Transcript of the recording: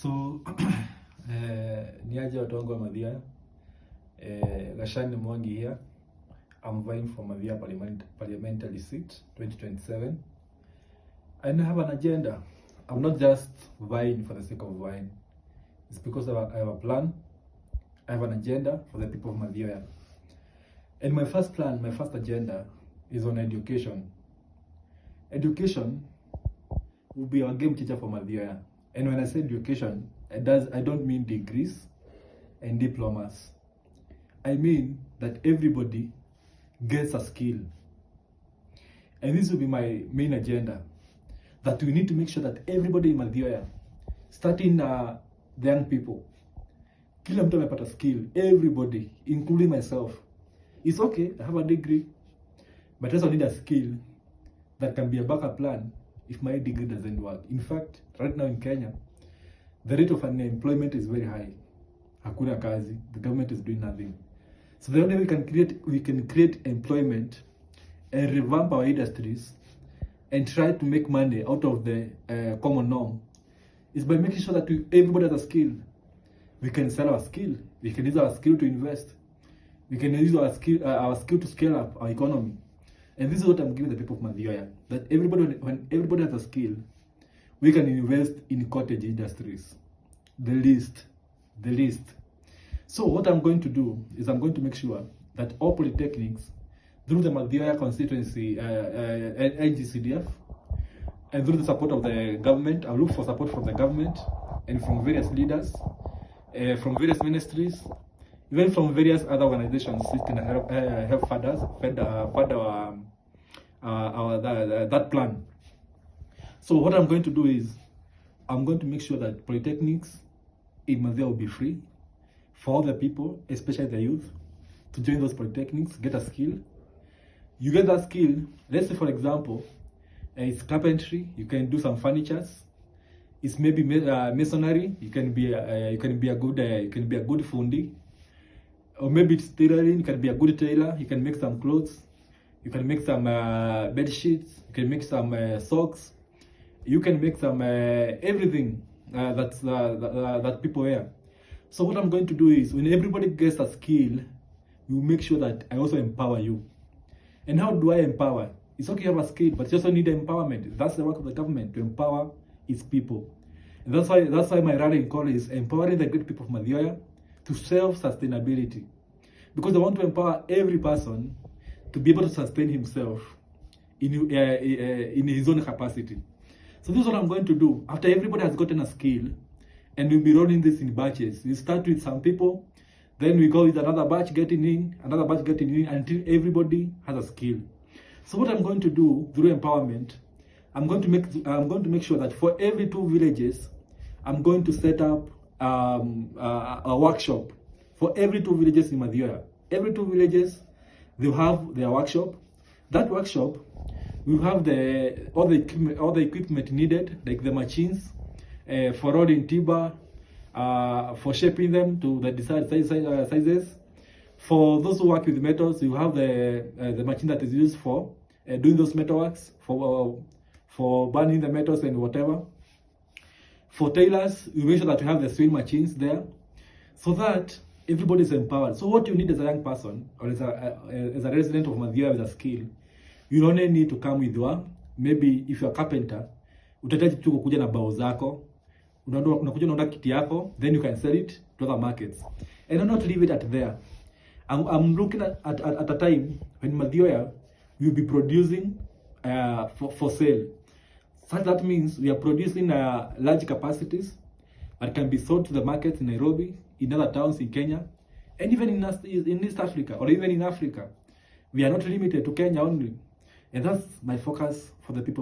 So niaje watu wangu wa Mathioya, Gashani Mwangi here. I'm vying for Mathioya parliamentary seat 2027. I have an agenda. I'm not just vying for the sake of vying. It's because I have a plan. I have an agenda for the people of Mathioya. And my first plan, my first agenda is on education. Education will be our game changer for Mathioya. And when I say education, I don't mean degrees and diplomas. I mean that everybody gets a skill. And this will be my main agenda. That we need to make sure that everybody in Mathioya, starting the young people, kila mtu amepata skill, everybody, including myself. It's okay, I have a degree, but I also need a skill that can be a backup plan if my degree doesn't work. In fact, right now in Kenya, the rate of unemployment is very high. Hakuna kazi, the government is doing nothing. So the only way we can create employment and revamp our industries and try to make money out of the common norm is by making sure that everybody has a skill. We can sell our skill. We can use our skill to invest. We can use our skill to scale up our economy. And this is what I'm giving the people of Mathioya. That when everybody has a skill, we can invest in cottage industries. The least. So what I'm going to do is I'm going to make sure that all polytechnics, through the Mathioya constituency NGCDF, and through the support of the government, I'll look for support from the government and from various leaders, from various ministries, even from various other organizations that can help fund that plan. So what I'm going to do is I'm going to make sure that polytechnics in Mathioya will be free for all the people, especially the youth, to join those polytechnics, get a skill. You get that skill, let's say for example, it's carpentry, you can do some furnitures. It's maybe masonry, you can be a good fundi. Or maybe it's tailoring, you can be a good tailor, you can make some clothes, you can make some bed sheets, you can make some socks, you can make some everything that people wear. So what I'm going to do is, when everybody gets a skill, we will make sure that I also empower you. And how do I empower? It's okay you have a skill, but you also need empowerment. That's the work of the government, to empower its people. And that's why my rallying call is empowering the great people of Mathioya to self-sustainability. Because I want to empower every person to be able to sustain himself in his own capacity. So this is what I'm going to do. After everybody has gotten a skill, and we'll be rolling this in batches. We start with some people, then we go with another batch getting in, until everybody has a skill. So what I'm going to do through empowerment, I'm going to make sure that for every 2 villages, I'm going to set up a workshop for every 2 villages in Mathioya. Every 2 villages, they'll have their workshop. That workshop will have all the equipment needed, like the machines for rolling timber, for shaping them to the desired sizes. For those who work with metals, you have the machine that is used for doing those metalworks, for burning the metals and whatever. For tailors, you make sure that you have the sewing machines there, so that everybody is empowered. So what you need as a young person, or as a resident of Mathioya with a skill, you only need to come with maybe if you're a carpenter, utahitaji tu kukuja na bao zako, unakuja unaunda kiti yako, then you can sell it to other markets. And not leave it at there. I'm looking at a time when Mathioya will be producing for sale. So that means we are producing large capacities that can be sold to the markets in Nairobi, in other towns in Kenya, and even in East Africa, or even in Africa. We are not limited to Kenya only. And that's my focus for the people.